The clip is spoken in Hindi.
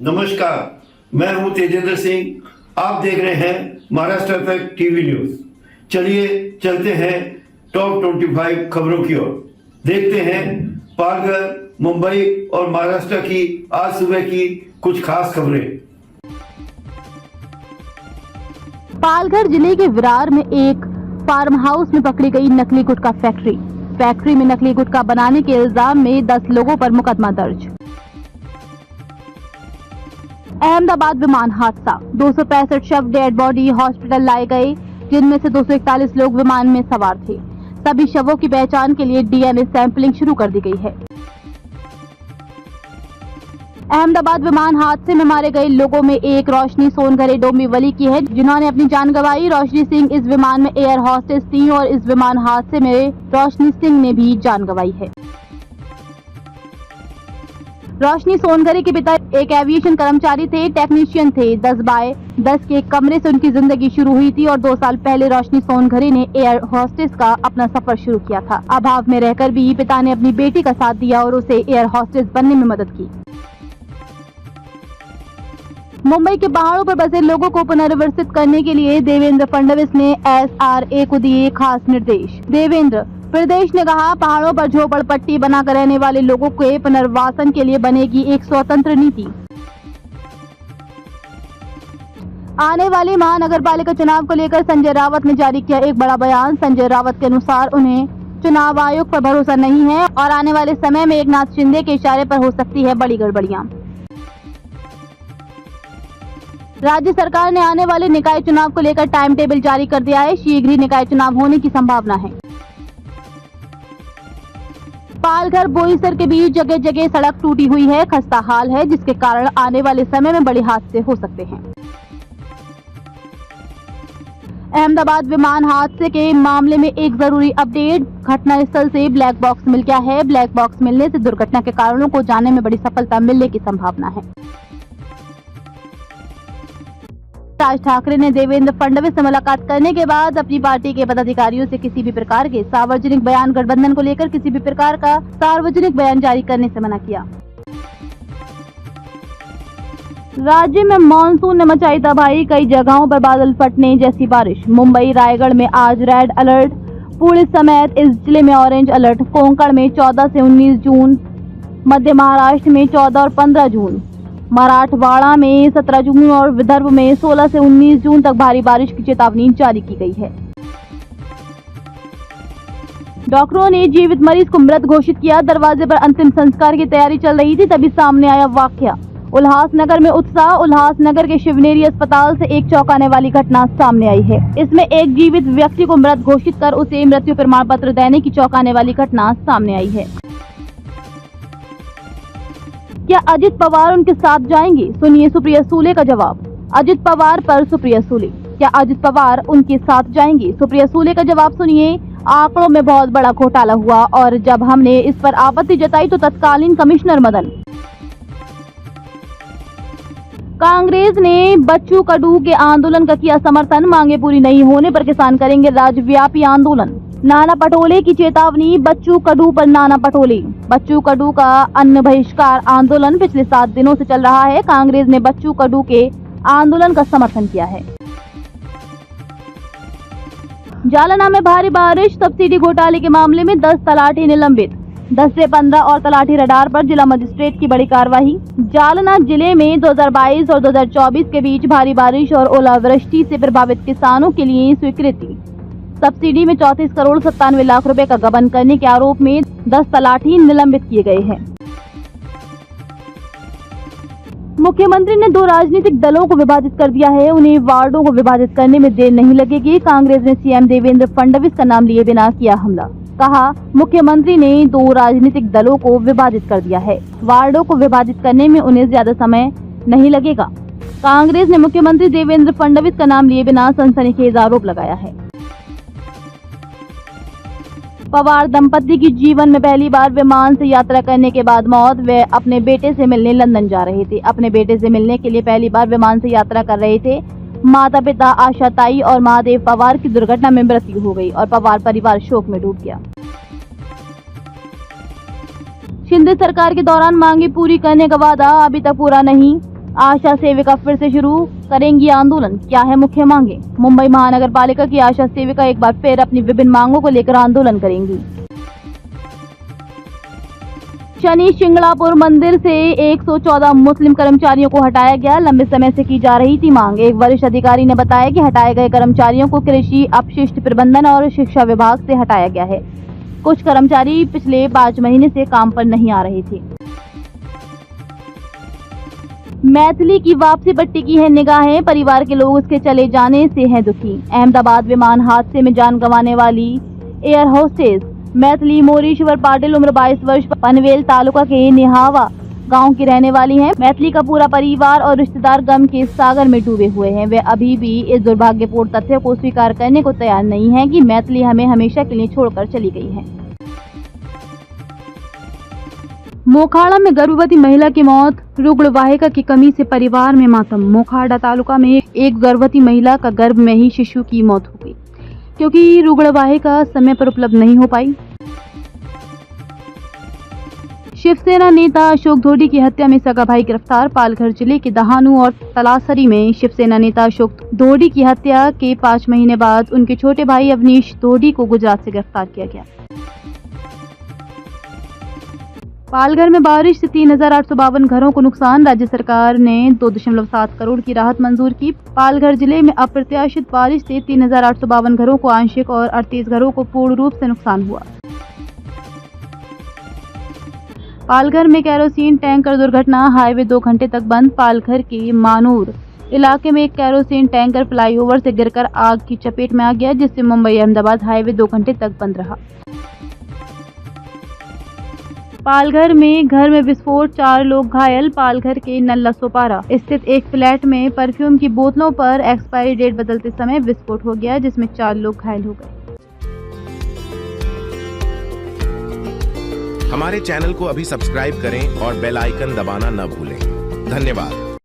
नमस्कार, मैं हूं तेजेंद्र सिंह। आप देख रहे हैं महाराष्ट्र इफेक्ट टीवी न्यूज। चलिए चलते हैं टॉप 25 खबरों की ओर। देखते हैं पालघर, मुंबई और महाराष्ट्र की आज सुबह की कुछ खास खबरें। पालघर जिले के विरार में एक फार्म हाउस में पकड़ी गई नकली गुटखा फैक्ट्री में नकली गुटखा बनाने के इल्जाम में 10 लोगों पर मुकदमा दर्ज। अहमदाबाद विमान हादसा, 265 शव डेड बॉडी हॉस्पिटल लाए गए, जिनमें से 241 लोग विमान में सवार थे। सभी शवों की पहचान के लिए डीएनए सैंपलिंग शुरू कर दी गई है। अहमदाबाद विमान हादसे में मारे गए लोगों में एक रोशनी सोनघरे डोंबिवली की है, जिन्होंने अपनी जान गंवाई। रोशनी सिंह इस विमान में एयर होस्टेस थी और इस विमान हादसे में रोशनी सिंह ने भी जान गंवाई है। रोशनी सोनघरे के पिता एक एविएशन कर्मचारी थे, टेक्नीशियन थे। 10x10 के एक कमरे से उनकी जिंदगी शुरू हुई थी और 2 साल पहले रोशनी सोनघरे ने एयर होस्टेस का अपना सफर शुरू किया था। अभाव में रहकर भी पिता ने अपनी बेटी का साथ दिया और उसे एयर होस्टेस बनने में मदद की। मुंबई के पहाड़ों पर बसे लोगों को पुनर्वसित करने के लिए देवेंद्र फडणवीस ने SRA को दिए खास निर्देश। देवेंद्र फडणवीस ने कहा, पहाड़ों पर झोपड़पट्टी बनाकर रहने वाले लोगों के पुनर्वासन के लिए बनेगी एक स्वतंत्र नीति। आने वाले महानगरपालिका चुनाव को लेकर संजय रावत ने जारी किया एक बड़ा बयान। संजय रावत के अनुसार उन्हें चुनाव आयोग पर भरोसा नहीं है और आने वाले समय में एकनाथ शिंदे के इशारे पर हो सकती है बड़ी गड़बड़ियां। राज्य सरकार ने आने वाले निकाय चुनाव को लेकर टाइम टेबल जारी कर दिया है। शीघ्र ही निकाय चुनाव होने की संभावना है। पालघर बोईसर के बीच जगह जगह सड़क टूटी हुई है, खस्ता हाल है, जिसके कारण आने वाले समय में बड़े हादसे हो सकते हैं। अहमदाबाद विमान हादसे के मामले में एक जरूरी अपडेट, घटनास्थल से ब्लैक बॉक्स मिल गया है। ब्लैक बॉक्स मिलने से दुर्घटना के कारणों को जानने में बड़ी सफलता मिलने की संभावना है। राज ठाकरे ने देवेंद्र फडणवीस से मुलाकात करने के बाद अपनी पार्टी के पदाधिकारियों से किसी भी प्रकार के सार्वजनिक बयान, गठबंधन को लेकर किसी भी प्रकार का सार्वजनिक बयान जारी करने से मना किया। राज्य में मानसून ने मचाई तबाही, कई जगहों पर बादल फटने जैसी बारिश। मुंबई, रायगढ़ में आज रेड अलर्ट, पुणे समेत इस जिले में ऑरेंज अलर्ट। कोंकण में 14 से 19 जून, मध्य महाराष्ट्र में 14 और 15 जून, मराठवाड़ा में 17 जून और विदर्भ में 16 से 19 जून तक भारी बारिश की चेतावनी जारी की गई है। डॉक्टरों ने जीवित मरीज को मृत घोषित किया। दरवाजे पर अंतिम संस्कार की तैयारी चल रही थी, तभी सामने आया वाकया। उल्लासनगर में उत्साह, उल्लासनगर के शिवनेरी अस्पताल से एक चौंकाने वाली घटना सामने आई है। इसमें एक जीवित व्यक्ति को मृत घोषित कर उसे मृत्यु प्रमाण पत्र देने की चौंकाने वाली घटना सामने आई है। क्या अजित पवार उनके साथ जाएंगे? सुनिए सुप्रिया सुले का जवाब। अजित पवार पर सुप्रिया सुले, क्या अजित पवार उनके साथ जाएंगे? सुप्रिया सुले का जवाब सुनिए। आंकड़ों में बहुत बड़ा घोटाला हुआ और जब हमने इस पर आपत्ति जताई तो तत्कालीन कमिश्नर मदन। कांग्रेस ने बच्चू कडू के आंदोलन का किया समर्थन, मांगे पूरी नहीं होने पर किसान करेंगे राज्यव्यापी आंदोलन। नाना पटोले की चेतावनी, बच्चू कडू पर नाना पटोले। बच्चू कडू का अन्न बहिष्कार आंदोलन पिछले 7 दिनों से चल रहा है। कांग्रेस ने बच्चू कडू के आंदोलन का समर्थन किया है। जालना में भारी बारिश, सब्सिडी घोटाले के मामले में 10 तलाठी निलंबित। 10 से 15 और तलाठी रडार पर, जिला मजिस्ट्रेट की बड़ी कार्रवाई। जालना जिले में 2022 और 2024 के बीच भारी बारिश और ओलावृष्टि से प्रभावित किसानों के लिए स्वीकृति। सब्सिडी में 34 करोड़ 97 लाख रुपए का गबन करने के आरोप में 10 तलाठी निलंबित किए गए हैं। मुख्यमंत्री ने 2 राजनीतिक दलों को विभाजित कर दिया है, उन्हें वार्डों को विभाजित करने में देर नहीं लगेगी। कांग्रेस ने सीएम देवेंद्र फडणवीस का नाम लिए बिना किया हमला। कहा, मुख्यमंत्री ने 2 राजनीतिक दलों को विभाजित कर दिया है, वार्डों को विभाजित करने में उन्हें ज्यादा समय नहीं लगेगा। कांग्रेस ने मुख्यमंत्री देवेंद्र फडणवीस का नाम लिए बिना सनसनीखेज आरोप लगाया है। पवार दंपति की जीवन में पहली बार विमान से यात्रा करने के बाद मौत। वे अपने बेटे से मिलने लंदन जा रहे थे। अपने बेटे से मिलने के लिए पहली बार विमान से यात्रा कर रहे थे। माता पिता आशा ताई और महादेव पवार की दुर्घटना में मृत्यु हो गई और पवार परिवार शोक में डूब गया। शिंदे सरकार के दौरान मांगी पूरी करने का वादा अभी तक पूरा नहीं। आशा सेविका फिर से शुरू करेंगी आंदोलन, क्या है मुख्य मांगे? मुंबई महानगर पालिका की आशा सेविका एक बार फिर अपनी विभिन्न मांगों को लेकर आंदोलन करेंगी। शनि शिंगणापुर मंदिर से 114 मुस्लिम कर्मचारियों को हटाया गया, लंबे समय से की जा रही थी मांग। एक वरिष्ठ अधिकारी ने बताया कि हटाए गए कर्मचारियों को कृषि अपशिष्ट प्रबंधन और शिक्षा विभाग से हटाया गया है। कुछ कर्मचारी पिछले 5 महीने से काम पर नहीं आ रहे थे। मैथिली की वापसी पर टिकी है निगाहें, परिवार के लोग उसके चले जाने से हैं दुखी। अहमदाबाद विमान हादसे में जान गंवाने वाली एयर होस्टेस मैथिली मोरीश्वर पाटिल उम्र 22 वर्ष पनवेल तालुका के निहावा गांव की रहने वाली हैं। मैथिली का पूरा परिवार और रिश्तेदार गम के सागर में डूबे हुए हैं। वे अभी भी इस दुर्भाग्यपूर्ण तथ्य को स्वीकार करने को तैयार नहीं हैं कि मैथिली हमें हमेशा के लिए छोड़कर चली गई है। मोखाड़ा में गर्भवती महिला की मौत, रुग्णवाहिका की कमी से परिवार में मातम। मोखाड़ा तालुका में एक गर्भवती महिला का गर्भ में ही शिशु की मौत हो गई क्योंकि रुग्णवाहिका समय पर उपलब्ध नहीं हो पाई। शिवसेना नेता अशोक ढोडी की हत्या में सगा भाई गिरफ्तार। पालघर जिले के दहानू और तलासरी में शिवसेना नेता अशोक ढोडी की हत्या के 5 महीने बाद उनके छोटे भाई अवनीश ढोडी को गुजरात से गिरफ्तार किया गया। पालघर में बारिश से 3,852 घरों को नुकसान, राज्य सरकार ने 2.7 करोड़ की राहत मंजूर की। पालघर जिले में अप्रत्याशित बारिश से 3,852 घरों को आंशिक और 38 घरों को पूर्ण रूप से नुकसान हुआ। पालघर में केरोसिन टैंकर दुर्घटना, हाईवे 2 घंटे तक बंद। पालघर के मानूर इलाके में एक केरोसिन टैंकर फ्लाईओवर से गिरकर आग की चपेट में आ गया, जिससे मुंबई अहमदाबाद हाईवे 2 घंटे तक बंद रहा। पालघर में घर में विस्फोट, 4 लोग घायल। पालघर के नल्ला सोपारा स्थित एक फ्लैट में परफ्यूम की बोतलों पर एक्सपायरी डेट बदलते समय विस्फोट हो गया, जिसमें 4 लोग घायल हो गए। हमारे चैनल को अभी सब्सक्राइब करें और बेल आइकन दबाना न भूलें। धन्यवाद।